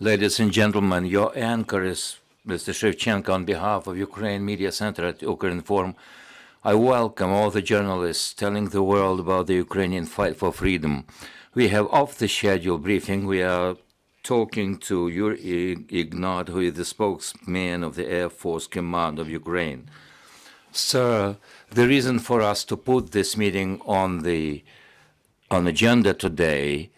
Ladies and gentlemen, your anchor is Mr. Shevchenko on behalf of Ukraine Media Center at Ukrinform. I welcome all the journalists telling the world about the Ukrainian fight for freedom. We have off-the-schedule briefing. We are talking to Yuriy Ignat, who is the spokesman of the Air Force Command of Ukraine. Sir, the reason for us to put this meeting on the agenda today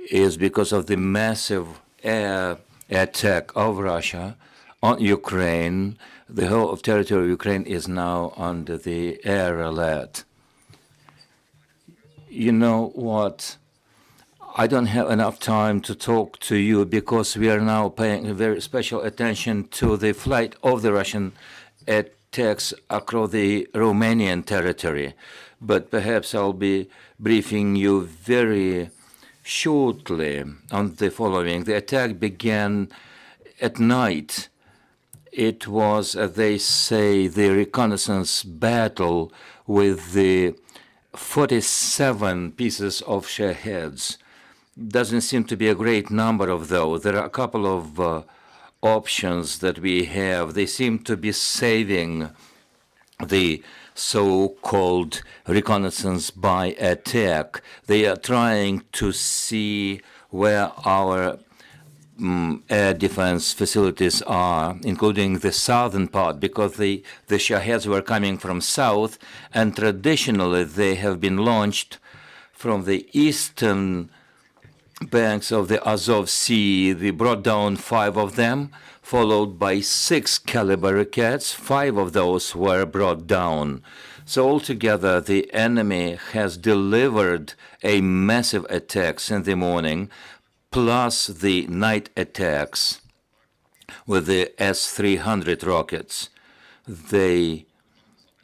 is because of the massive air attack of Russia on Ukraine. The whole of territory of Ukraine is now under the air alert. You know what? I don't have enough time to talk to you because we are now paying very special attention to the flight of the Russian attacks across the Romanian territory. But perhaps I'll be briefing you very shortly on the following. The attack began at night. It was, as they say, the reconnaissance battle with the 47 pieces of Shaheds. Doesn't seem to be a great number of those. There are a couple of options that we have. They seem to be saving the so-called reconnaissance by attack. They are trying to see where our air defense facilities are, including the southern part, because the Shaheds were coming from south, and traditionally they have been launched from the eastern banks of the Azov Sea. They brought down 5 of them, followed by 6 caliber rockets. 5 of those were brought down. So altogether, the enemy has delivered a massive attacks in the morning, plus the night attacks with the S-300 rockets. They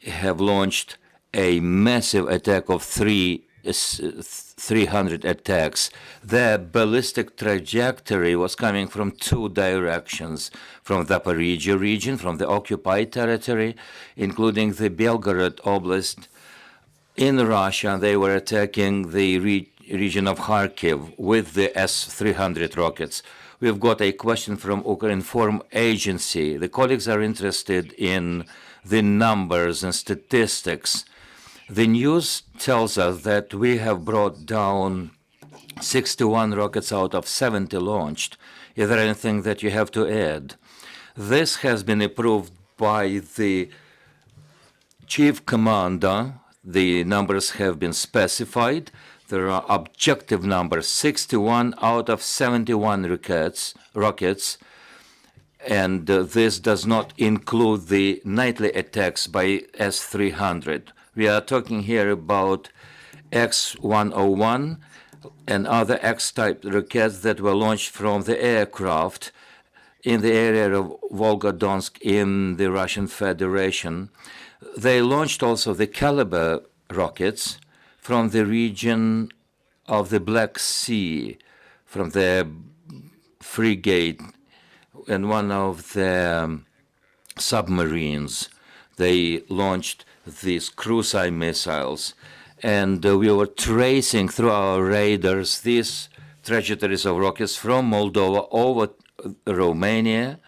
have launched a massive attack of 300 attacks. Their ballistic trajectory was coming from 2 directions, from the Zaporizhia region, from the occupied territory, including the Belgorod Oblast in Russia. They were attacking the region of Kharkiv with the S-300 rockets. We've got a question from Ukrinform agency. The colleagues are interested in the numbers and statistics. The news tells us that we have brought down 61 rockets out of 70 launched. Is there anything that you have to add? This has been approved by the chief commander. The numbers have been specified. There are objective numbers, 61 out of 71 rockets, and this does not include the nightly attacks by S-300. We are talking here about X-101 and other X-type rockets that were launched from the aircraft in the area of Volgodonsk in the Russian Federation. They launched also the caliber rockets from the region of the Black Sea, from the frigate and one of the submarines. They launched these cruise missiles, and we were tracing through our radars these trajectories of rockets from Moldova over Romania.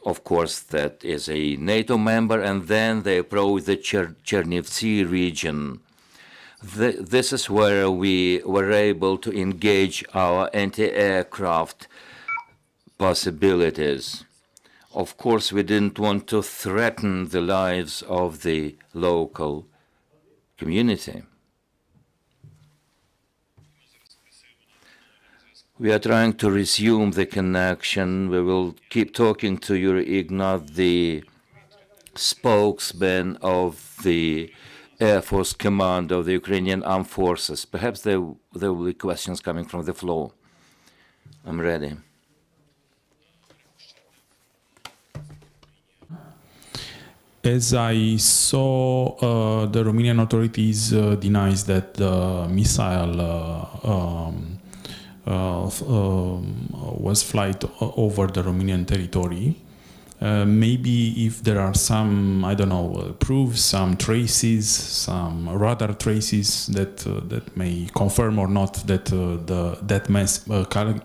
Of course, that is a NATO member, and then they approached the Chernivtsi region. This is where we were able to engage our anti-aircraft possibilities. Of course, we didn't want to threaten the lives of the local community. We are trying to resume the connection. We will keep talking to Yuriy Ignat, the spokesman of the Air Force Command of the Ukrainian Armed Forces. Perhaps there will be questions coming from the floor. I'm ready. As I saw, the Romanian authorities denies that the missile was flight over the Romanian territory. Maybe if there are some, I don't know, proofs, some traces, some radar traces that may confirm or not that that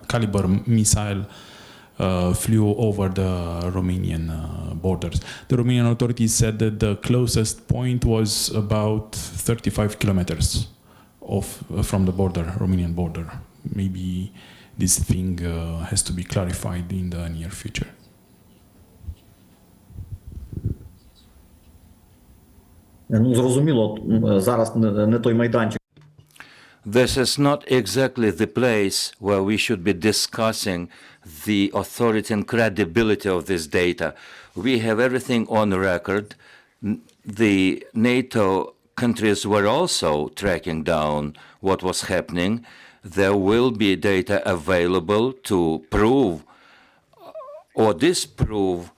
caliber missile flew over the Romanian borders. The Romanian authorities said that the closest point was about 35 kilometers from the border, Romanian border. Maybe this thing has to be clarified in the near future. Ну, зрозуміло, зараз не той майданчик. This is not exactly the place where we should be discussing the authority and credibility of this data. We have everything on record. The NATO countries were also tracking down what was happening. There will be data available to prove or disprove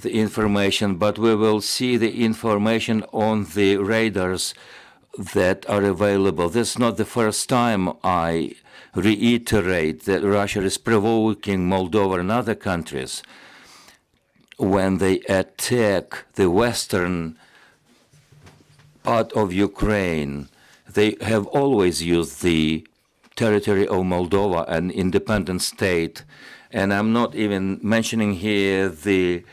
the information, but we will see the information on the radars that are available. This is not the first time I reiterate that Russia is provoking Moldova and other countries when they attack the western part of Ukraine. They have always used the territory of Moldova, an independent state. And I'm not even mentioning here the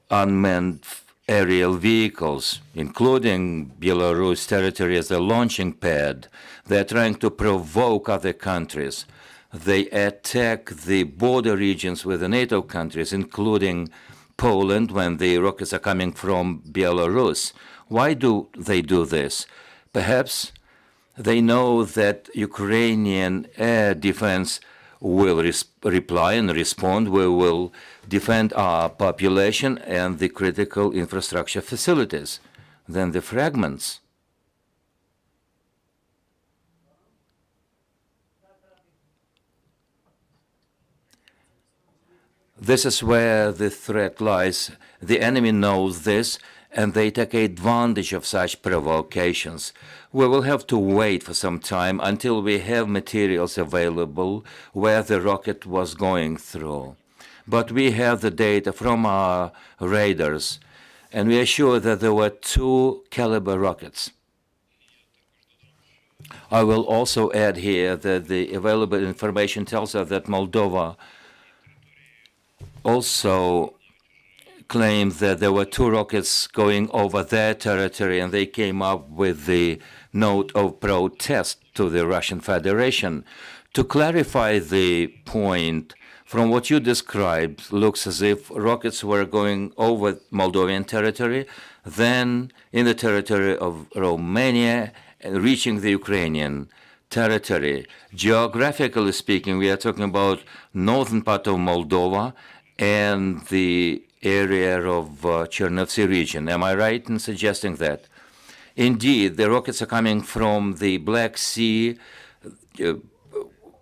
unmanned aerial vehicles, including Belarus territory as a launching pad. They're trying to provoke other countries. They attack the border regions with the NATO countries, including Poland, when the rockets are coming from Belarus. Why do they do this? Perhaps they know that Ukrainian air defense will reply and respond. We will defend our population and the critical infrastructure facilities. Then the fragments. This is where the threat lies. The enemy knows this, and they take advantage of such provocations. We will have to wait for some time until we have materials available where the rocket was going through. But we have the data from our radars, and we are sure that there were 2 caliber rockets. I will also add here that the available information tells us that Moldova also claimed that there were 2 rockets going over their territory, and they came up with the note of protest to the Russian Federation. To clarify the point, from what you described, looks as if rockets were going over Moldovan territory, then in the territory of Romania, and reaching the Ukrainian territory. Geographically speaking, we are talking about northern part of Moldova and the area of Chernivtsi region. Am I right in suggesting that? Indeed, the rockets are coming from the Black Sea,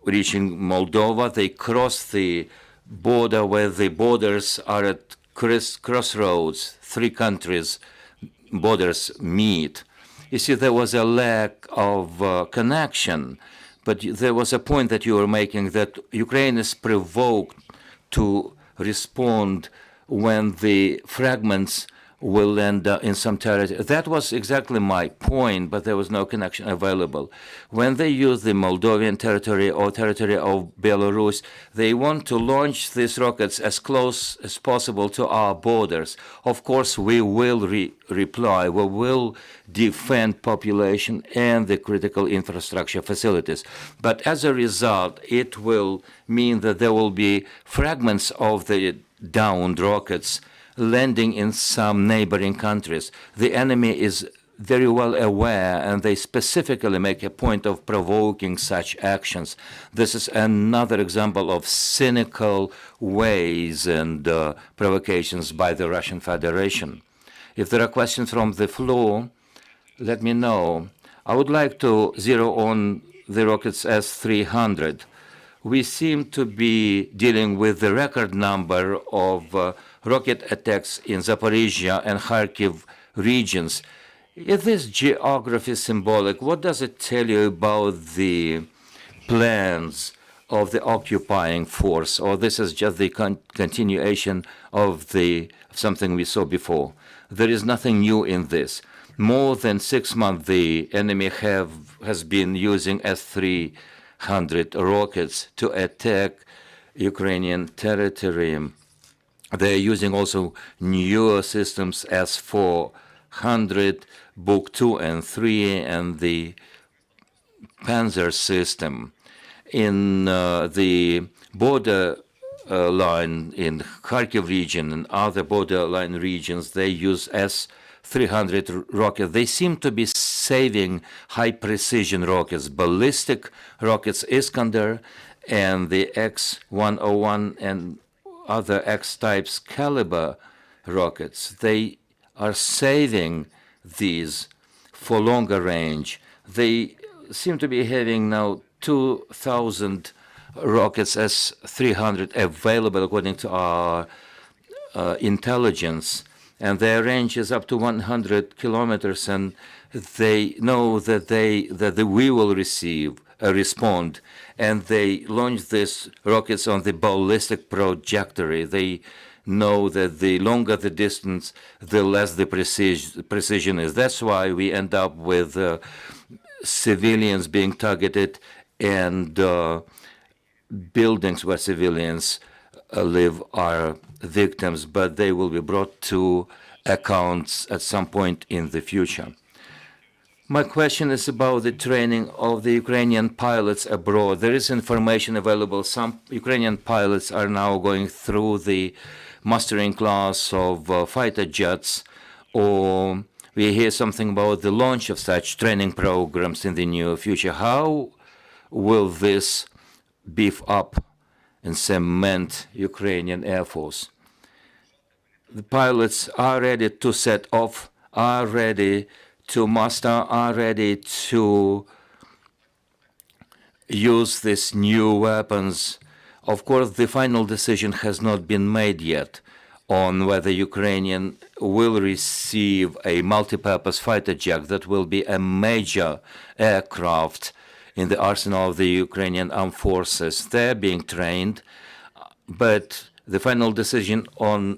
reaching Moldova. They cross the border where the borders are at crossroads. 3 countries' borders meet. You see, there was a lack of connection, but there was a point that you were making that Ukraine is provoked to respond when the fragments will land in some territory. That was exactly my point, but there was no connection available. When they use the Moldovan territory or territory of Belarus, they want to launch these rockets as close as possible to our borders. Of course, we will reply. We will defend population and the critical infrastructure facilities. But as a result, it will mean that there will be fragments of the downed rockets landing in some neighboring countries. The enemy is very well aware, and they specifically make a point of provoking such actions. This is another example of cynical ways and provocations by the Russian Federation. If there are questions from the floor, let me know. I would like to zero on the rockets S-300. We seem to be dealing with the record number of rocket attacks in Zaporizhia and Kharkiv regions. Is this geography symbolic? What does it tell you about the plans of the occupying force? Or this is just the continuation of something we saw before? There is nothing new in this. More than 6 months, the enemy has been using S-300 rockets to attack Ukrainian territory. They're using also newer systems S-400, Book 2 and 3, and the Panzer system. In the border line in Kharkiv region and other borderline regions, they use S-300 rockets. They seem to be saving high-precision rockets, ballistic rockets Iskander, and the X-101 and other X-types caliber rockets. They are saving these for longer range. They seem to be having now 2,000 rockets S-300 available according to our intelligence, and their range is up to 100 kilometers, and they know that we will respond, and they launch these rockets on the ballistic trajectory. They know that the longer the distance, the less the precision is. That's why we end up with civilians being targeted and buildings where civilians live are victims, but they will be brought to accounts at some point in the future. My question is about the training of the Ukrainian pilots abroad. There is information available. Some Ukrainian pilots are now going through the mastering class of fighter jets, or we hear something about the launch of such training programs in the near future. How will this beef up and cement Ukrainian Air Force? The pilots are ready to set off, are ready to master, are ready to use these new weapons. Of course, the final decision has not been made yet on whether Ukrainian will receive a multi-purpose fighter jet that will be a major aircraft in the arsenal of the Ukrainian armed forces. They're being trained, but the final decision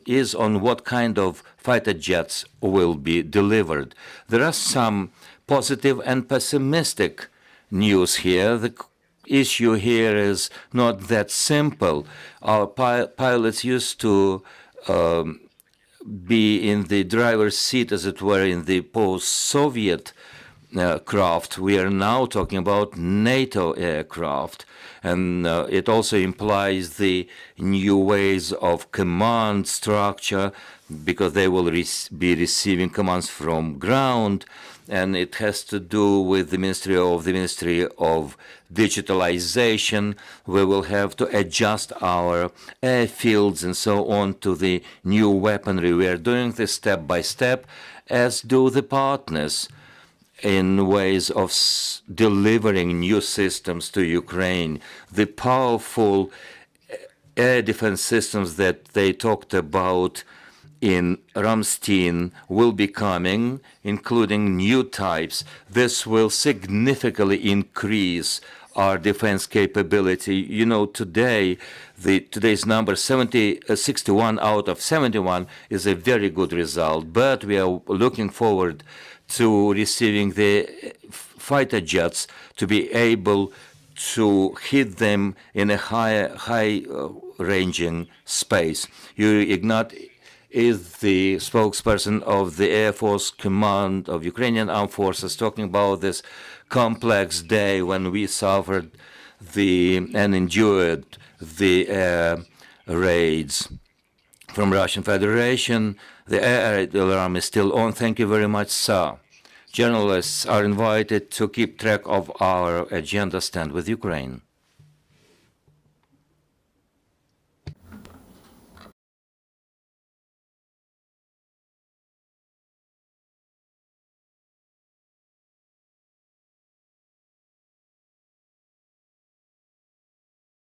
is on what kind of fighter jets will be delivered. There are some positive and pessimistic news here. The issue here is not that simple. Our pilots used to be in the driver's seat, as it were, in the post-Soviet craft. We are now talking about NATO aircraft, and it also implies the new ways of command structure, because they will be receiving commands from ground, and it has to do with the Ministry of Digitalization. We will have to adjust our airfields and so on to the new weaponry. We are doing this step by step, as do the partners, in ways of delivering new systems to Ukraine. The powerful air defense systems that they talked about in Ramstein will be coming, including new types. This will significantly increase our defense capability. You know, today's number, 61 out of 71, is a very good result, but we are looking forward to receiving the fighter jets to be able to hit them in a high-ranging space. Yuriy Ignat is the spokesperson of the Air Force Command of Ukrainian Armed Forces, talking about this complex day when we suffered and endured the air raids from Russian Federation. The air alarm is still on. Thank you very much, sir. Journalists are invited to keep track of our agenda. Stand with Ukraine.